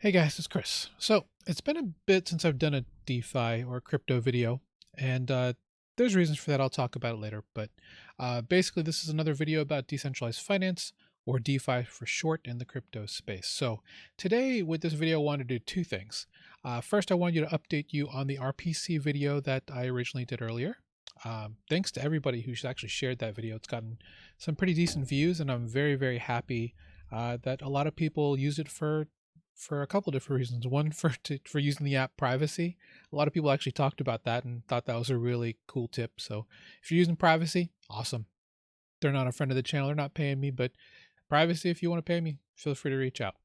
Hey guys, it's Chris. So it's been a bit since I've done a DeFi or crypto video, and there's reasons for that. I'll talk about it later. But basically, this is another video about decentralized finance, or DeFi for short, in the crypto space. So today, with this video, I want to do two things. First, I want you to update you on the RPC video that I originally did earlier. Thanks to everybody who's actually shared that video. It's gotten some pretty decent views, and I'm very, very happy that a lot of people use it for a couple different reasons. One, for using the app privacy. A lot of people actually talked about that and thought that was a really cool tip. So if you're using privacy, awesome. They're not a friend of the channel. They're not paying me, but privacy, if you want to pay me, feel free to reach out.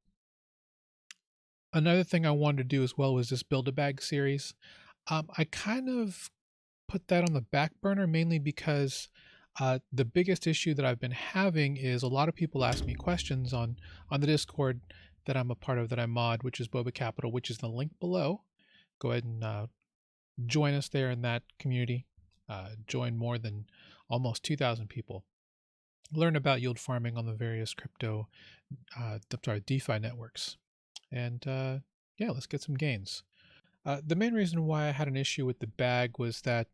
Another thing I wanted to do as well was this Build a Bag series. I kind of put that on the back burner mainly because the biggest issue that I've been having is a lot of people ask me questions on the Discord that I'm a part of, that I mod, which is Boba Capital, which is the link below. Go ahead and join us there in that community. Join more than almost 2,000 people. Learn about yield farming on the various crypto, DeFi networks. And yeah, let's get some gains. The main reason why I had an issue with the bag was that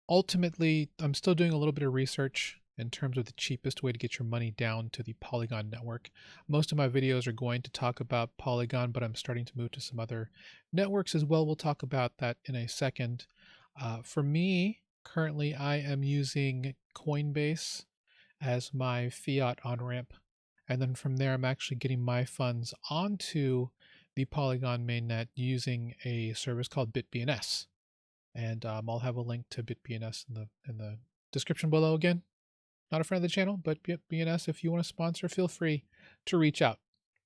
ultimately I'm still doing a little bit of research in terms of the cheapest way to get your money down to the Polygon network. Most of my videos are going to talk about Polygon, but I'm starting to move to some other networks as well. We'll talk about that in a second. For me, currently I am using Coinbase as my fiat on-ramp. And then from there, I'm actually getting my funds onto the Polygon mainnet using a service called BitBNS. And I'll have a link to BitBNS in the description below again. Not a friend of the channel, but BNS, if you want to sponsor, feel free to reach out.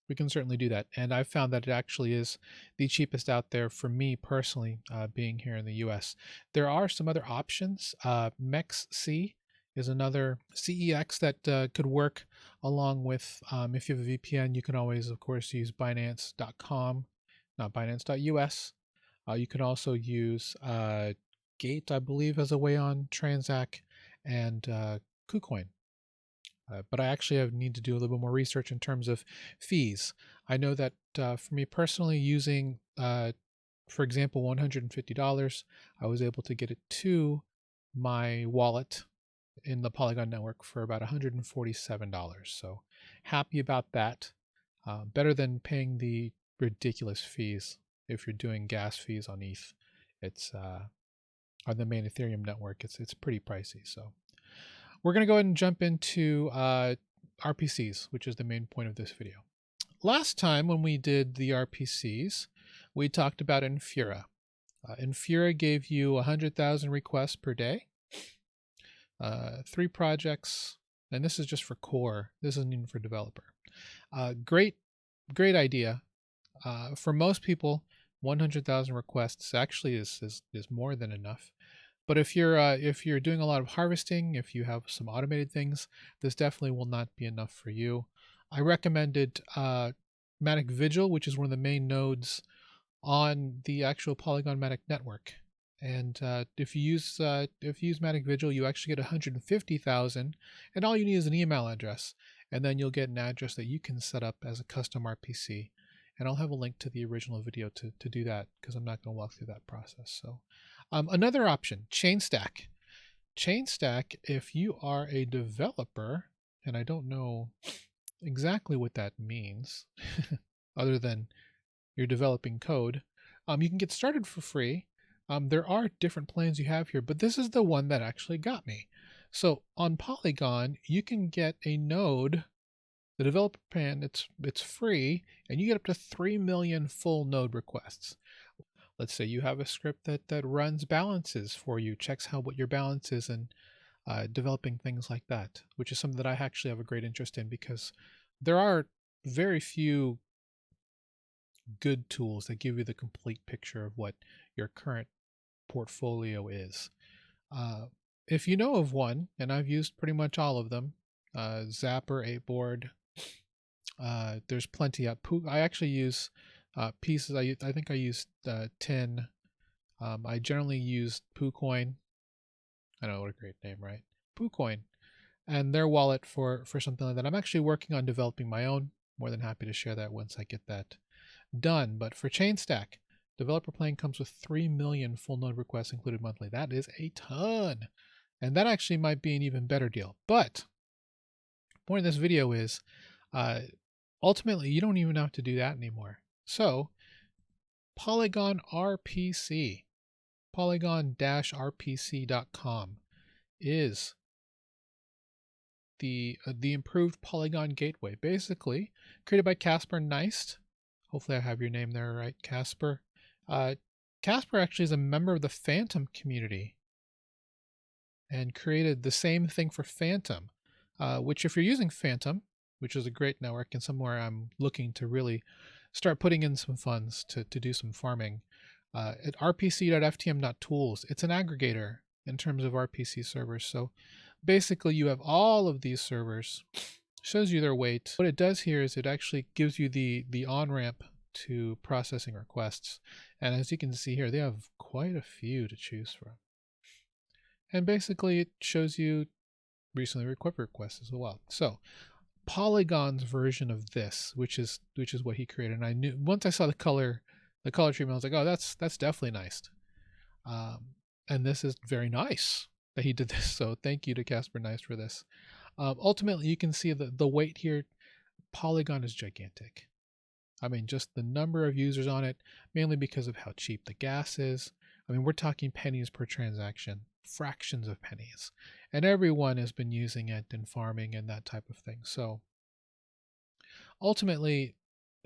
We can certainly do that. And I've found that it actually is the cheapest out there for me personally, being here in the US. There are some other options. MEXC is another CEX that could work along with, if you have a VPN, you can always, of course, use Binance.com, not Binance.us. You can also use Gate, I believe, as a way on Transact, and KuCoin. But I actually need to do a little bit more research in terms of fees. I know that for me personally, using, for example, $150, I was able to get it to my wallet in the Polygon network for about $147. So happy about that. Better than paying the ridiculous fees if you're doing gas fees on ETH. It's on the main Ethereum network. It's pretty pricey. So we're going to go ahead and jump into RPCs, which is the main point of this video. Last time when we did the RPCs, we talked about Infura. Infura gave you 100,000 requests per day, 3 projects, and this is just for core. This isn't even for developer. Great idea. For most people, 100,000 requests actually is more than enough. But if you're doing a lot of harvesting, if you have some automated things, this definitely will not be enough for you. I recommended MATIC Vigil, which is one of the main nodes on the actual Polygon MATIC network. And if you use MATIC Vigil, you actually get 150,000, and all you need is an email address, and then you'll get an address that you can set up as a custom RPC. And I'll have a link to the original video to do that, because I'm not going to walk through that process. So another option, Chainstack. Chainstack, if you are a developer, and I don't know exactly what that means, other than you're developing code, you can get started for free. There are different plans you have here, but this is the one that actually got me. So on Polygon, you can get a node. The developer plan, it's free, and you get up to 3 million full node requests. Let's say you have a script that runs balances for you, checks what your balance is, and developing things like that, which is something that I actually have a great interest in, because there are very few good tools that give you the complete picture of what your current portfolio is. If you know of one, and I've used pretty much all of them, Zapper, 8board, there's plenty. I actually use pieces. I think I used 10. I generally use PooCoin. I don't know, what a great name, right? PooCoin, and their wallet for something like that. I'm actually working on developing my own. More than happy to share that once I get that done. But for Chainstack, developer plan comes with 3 million full node requests included monthly. That is a ton. And that actually might be an even better deal. But the point of this video is ultimately you don't even have to do that anymore. So Polygon RPC, polygon-rpc.com is the improved Polygon gateway, basically created by Casper Neist. Hopefully I have your name there right, Casper. Casper actually is a member of the Phantom community and created the same thing for Phantom, which if you're using Phantom, which is a great network and somewhere I'm looking to really start putting in some funds to do some farming, at rpc.ftm.tools, it's an aggregator in terms of RPC servers. So basically you have all of these servers, shows you their weight. What it does here is it actually gives you the on-ramp to processing requests. And as you can see here, they have quite a few to choose from. And basically it shows you recently requested requests as well. So Polygon's version of this, which is what he created. And I knew once I saw the color treatment, I was like, oh, that's definitely nice. And this is very nice that he did this. So thank you to Casper Neist for this. Ultimately, you can see the weight here. Polygon is gigantic. I mean, just the number of users on it, mainly because of how cheap the gas is. I mean, we're talking pennies per transaction, fractions of pennies. And everyone has been using it in farming and that type of thing. So ultimately,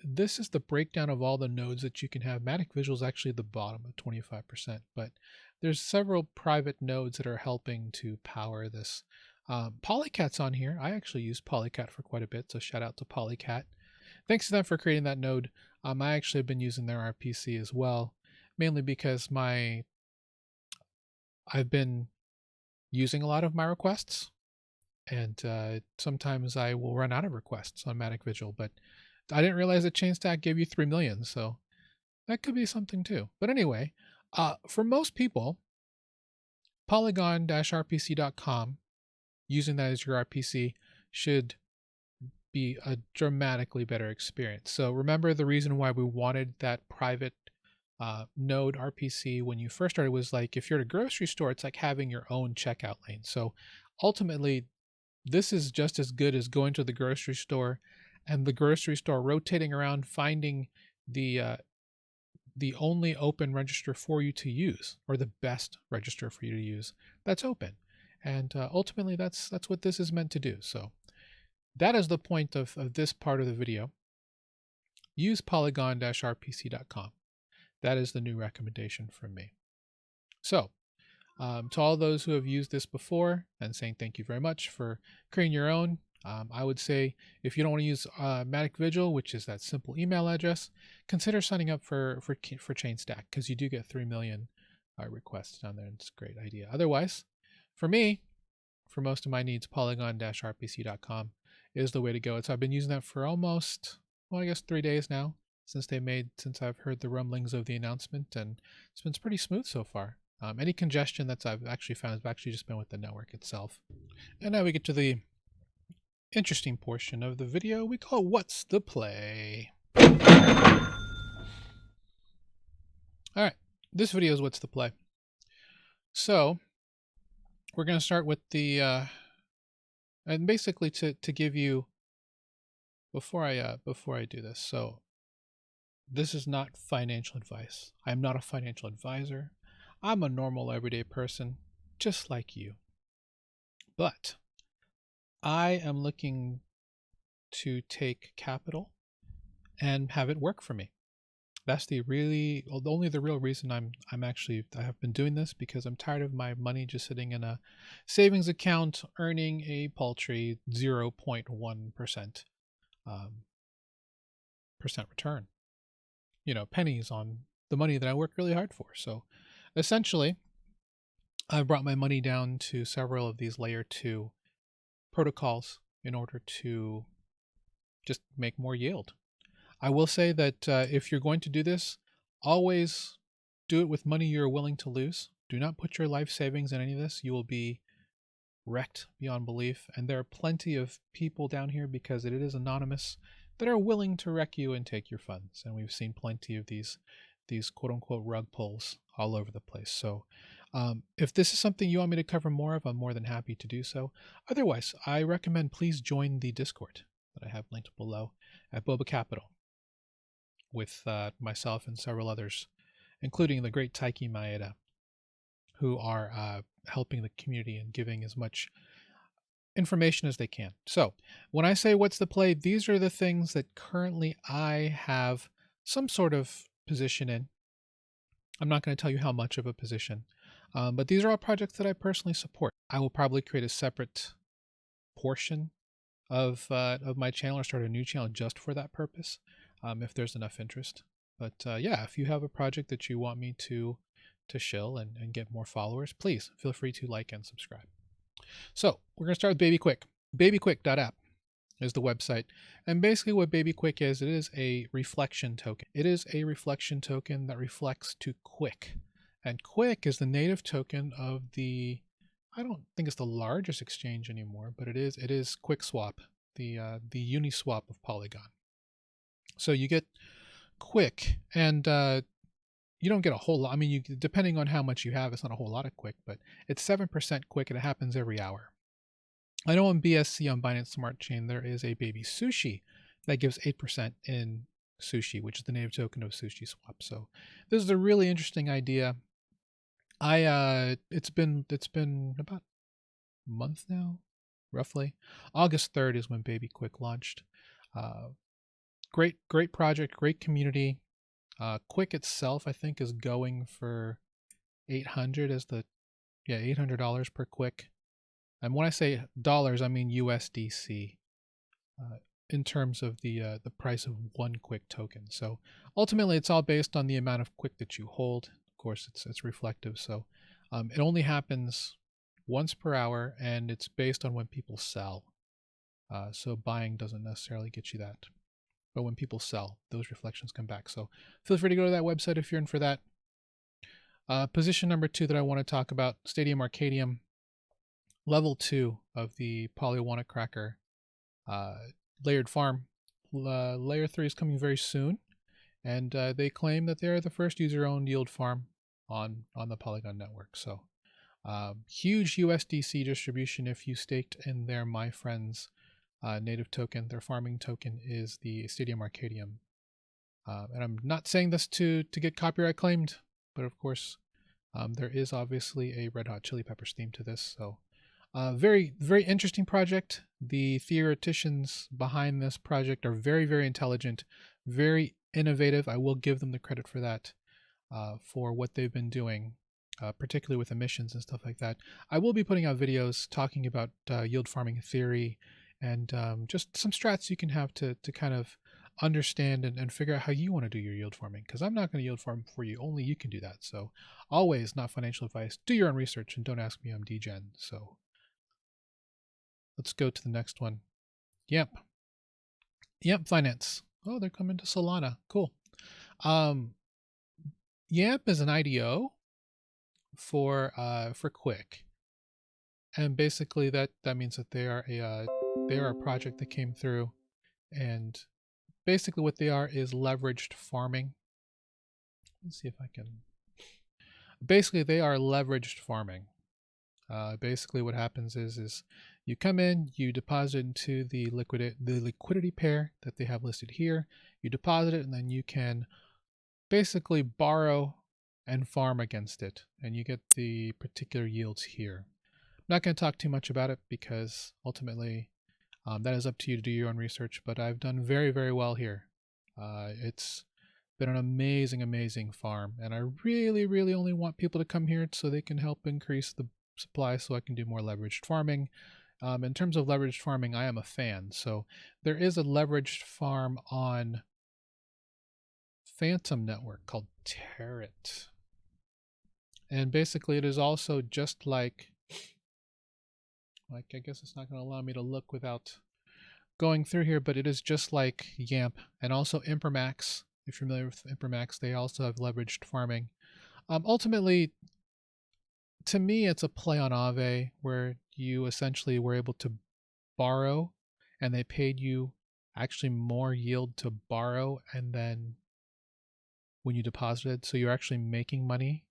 this is the breakdown of all the nodes that you can have. MATIC Visual is actually the bottom at 25%, but there's several private nodes that are helping to power this. Polycat's on here. I actually use Polycat for quite a bit, so shout out to Polycat. Thanks to them for creating that node. I actually have been using their RPC as well, mainly because I've been using a lot of my requests, and sometimes I will run out of requests on MATIC Visual, but I didn't realize that Chainstack gave you 3 million, so that could be something too. But anyway, for most people, polygon-rpc.com, using that as your RPC, should be a dramatically better experience. So remember, the reason why we wanted that private node RPC when you first started was like, if you're at a grocery store, it's like having your own checkout lane. So ultimately, this is just as good as going to the grocery store and the grocery store rotating around, finding the only open register for you to use, or the best register for you to use that's open. And ultimately, that's what this is meant to do. So that is the point of this part of the video. Use polygon-rpc.com. That is the new recommendation from me. So to all those who have used this before and saying thank you very much for creating your own, I would say if you don't want to use MATIC Visual, which is that simple email address, consider signing up for Chainstack, because you do get 3 million requests down there, and it's a great idea. Otherwise, for me, for most of my needs, polygon-rpc.com is the way to go. So I've been using that for almost, well, I guess 3 days now since I've heard the rumblings of the announcement, and it's been pretty smooth so far. Any congestion that I've actually found has actually just been with the network itself. And now we get to the interesting portion of the video we call What's the Play? Alright, this video is What's the Play. So we're going to start with the and basically to give you, before I do this, so this is not financial advice. I'm not a financial advisor. I'm a normal everyday person just like you. But I am looking to take capital and have it work for me. That's only the real reason I have been doing this, because I'm tired of my money just sitting in a savings account earning a paltry 0.1% return. You know, pennies on the money that I work really hard for. So essentially, I've brought my money down to several of these layer 2 protocols in order to just make more yield. I will say that if you're going to do this, always do it with money you're willing to lose. Do not put your life savings in any of this. You will be wrecked beyond belief. And there are plenty of people down here, because it is anonymous, that are willing to wreck you and take your funds. And we've seen plenty of these quote unquote rug pulls all over the place. So if this is something you want me to cover more of, I'm more than happy to do so. Otherwise, I recommend please join the Discord that I have linked below at Boba Capital with myself and several others, including the great Taiki Maeda, who are helping the community and giving as much information as they can. So when I say what's the play, these are the things that currently I have some sort of position in. I'm not going to tell you how much of a position, but these are all projects that I personally support. I will probably create a separate portion of my channel or start a new channel just for that purpose, if there's enough interest. But yeah, if you have a project that you want me to shill and get more followers, please feel free to like and subscribe. So we're going to start with BabyQuick. BabyQuick.app is the website. And basically what BabyQuick is, it is a reflection token. It is a reflection token that reflects to Quick. And Quick is the native token of the, I don't think it's the largest exchange anymore, but it is QuickSwap, the Uniswap of Polygon. So you get Quick, and you don't get a whole lot. I mean, depending on how much you have, it's not a whole lot of Quick, but it's 7% Quick, and it happens every hour. I know on BSC, on Binance Smart Chain, there is a Baby Sushi that gives 8% in Sushi, which is the native token of Sushi Swap. So this is a really interesting idea. It's been about a month now, roughly. August 3rd is when BabyQuick launched. Great project, great community. Quick itself, I think, is going for $800 per Quick. And when I say dollars, I mean USDC, in terms of the price of one Quick token. So ultimately, it's all based on the amount of Quick that you hold. Of course, it's reflective. So it only happens once per hour, and it's based on when people sell. So buying doesn't necessarily get you that. But when people sell, those reflections come back. So feel free to go to that website if you're in for that. Position number 2 that I want to talk about, Stadium Arcadium, level 2 of the Polygon Cracker layered farm. Layer 3 is coming very soon, and they claim that they are the first user-owned yield farm on the Polygon network. So huge USDC distribution if you staked in there, my friends. Native token, their farming token is the Stadium Arcadium. And I'm not saying this to get copyright claimed, but of course, there is obviously a Red Hot Chili Peppers theme to this. So very, very interesting project. The theoreticians behind this project are very, very intelligent, very innovative. I will give them the credit for that, for what they've been doing, particularly with emissions and stuff like that. I will be putting out videos talking about yield farming theory, and just some strats you can have to kind of understand and figure out how you want to do your yield farming, because I'm not going to yield farm for you. Only you can do that. So always, not financial advice. Do your own research and don't ask me. I'm DGen. So let's go to the next one. Yamp Finance. Oh, they're coming to Solana. Cool. Yamp is an IDO for Quick, and basically that means that they are a project that came through, and basically what they are is leveraged farming. Let's see if I can. Basically, they are leveraged farming. Basically, what happens is you come in, you deposit into the liquidity pair that they have listed here. You deposit it, and then you can basically borrow and farm against it, and you get the particular yields here. I'm not going to talk too much about it because ultimately that is up to you to do your own research, but I've done very, very well here. It's been an amazing, amazing farm, and I really, really only want people to come here so they can help increase the supply so I can do more leveraged farming. In terms of leveraged farming, I am a fan. So there is a leveraged farm on Phantom Network called Territ. And basically it is also just like I guess it's not going to allow me to look without going through here, but it is just like Yamp and also Impermax. If you're familiar with Impermax, they also have leveraged farming. Ultimately, to me, it's a play on Aave, where you essentially were able to borrow and they paid you actually more yield to borrow and then when you deposited. So you're actually making money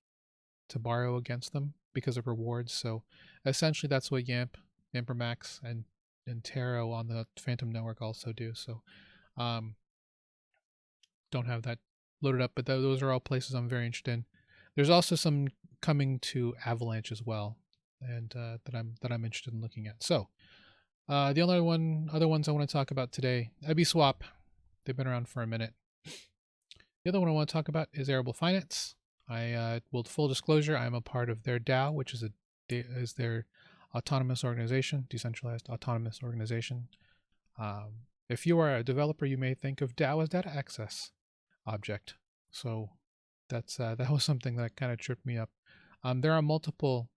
to borrow against them because of rewards. So essentially that's what YAMP, Yampermax, and Taro on the Phantom network also do. So don't have that loaded up, but those are all places I'm very interested in. There's also some coming to Avalanche as well, and that I'm interested in looking at. So the only other ones I want to talk about today, Ebiswap. They've been around for a minute. The other one I want to talk about is Arable Finance. Well, full disclosure, I'm a part of their DAO, which is their autonomous organization, decentralized autonomous organization. If you are a developer, you may think of DAO as data access object. So that was something that kind of tripped me up. There are multiple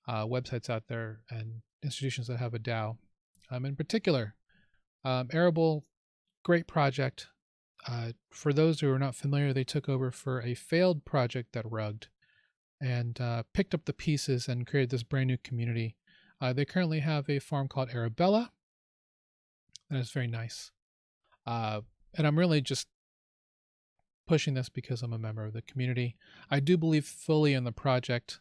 websites out there and institutions that have a DAO. In particular, Arable, great project. For those who are not familiar, they took over for a failed project that rugged and picked up the pieces and created this brand new community. They currently have a farm called Arabella. That is very nice. And I'm really just pushing this because I'm a member of the community. I do believe fully in the project.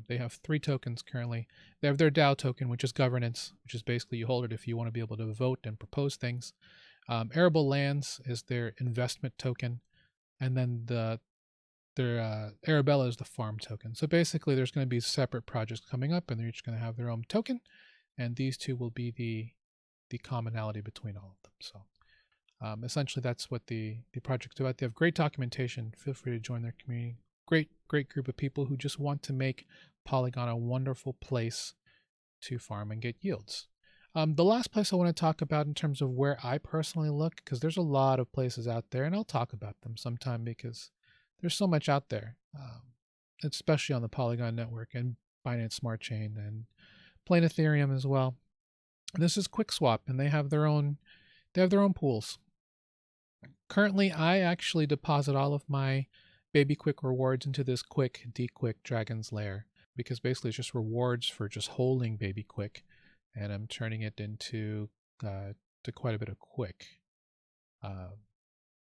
They have 3 tokens currently. They have their DAO token, which is governance, which is basically you hold it if you want to be able to vote and propose things. Arable Lands is their investment token, and then their Arabella is the farm token. So basically there's going to be separate projects coming up, and they're each going to have their own token, and these two will be the commonality between all of them. So essentially that's what the project's about. They have great documentation. Feel free to join their community. Great group of people who just want to make Polygon a wonderful place to farm and get yields. The last place I want to talk about in terms of where I personally look, because there's a lot of places out there, and I'll talk about them sometime because there's so much out there, especially on the Polygon network and Binance Smart Chain and plain Ethereum as well. And this is QuickSwap, and they have their own pools. Currently, I actually deposit all of my Baby Quick rewards into this DQuick Dragon's Lair, because basically it's just rewards for just holding Baby Quick, and I'm turning it into to quite a bit of Quick.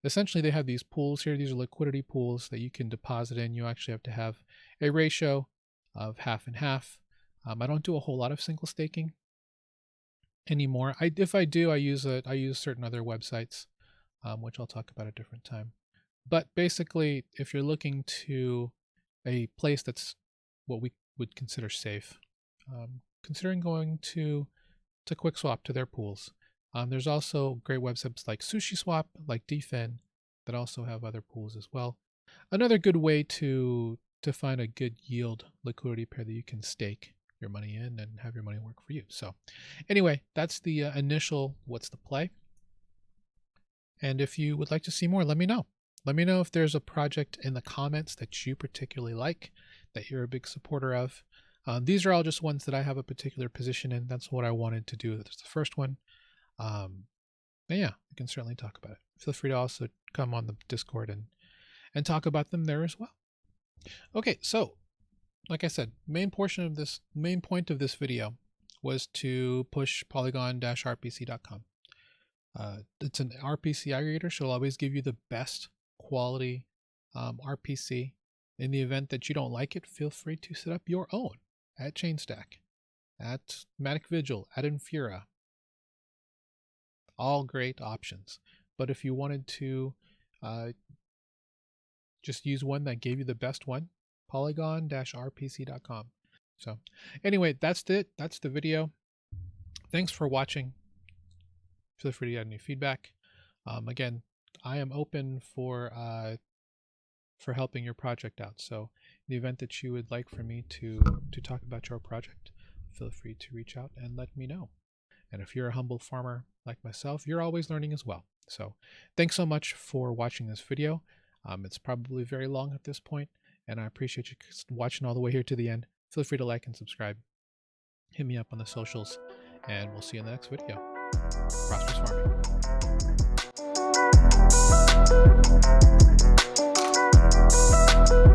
Essentially, they have these pools here. These are liquidity pools that you can deposit in. You actually have to have a ratio of half and half. I don't do a whole lot of single staking anymore. If I do, I use certain other websites, which I'll talk about at a different time. But basically, if you're looking to a place that's what we would consider safe, considering going to QuickSwap, to their pools. There's also great websites like SushiSwap, like DeFi, that also have other pools as well. Another good way to find a good yield liquidity pair that you can stake your money in and have your money work for you. So anyway, that's the initial what's the play. And if you would like to see more, let me know. Let me know if there's a project in the comments that you particularly like, that you're a big supporter of. These are all just ones that I have a particular position in. That's what I wanted to do. That's the first one. And yeah, we can certainly talk about it. Feel free to also come on the Discord and talk about them there as well. Okay, so like I said, main point of this video was to push polygon-rpc.com. It's an RPC aggregator, so it'll always give you the best quality RPC. In the event that you don't like it, feel free to set up your own at Chainstack, at MATIC Vigil, at Infura. All great options. But if you wanted to just use one that gave you the best one, polygon-rpc.com. So anyway, that's it. That's the video. Thanks for watching. Feel free to add any feedback. Again, I am open for helping your project out. So in the event that you would like for me to talk about your project, feel free to reach out and let me know. And if you're a humble farmer like myself, you're always learning as well. So thanks so much for watching this video. It's probably very long at this point, and I appreciate you watching all the way here to the end. Feel free to like and subscribe. Hit me up on the socials, and we'll see you in the next video. Prosperous farming.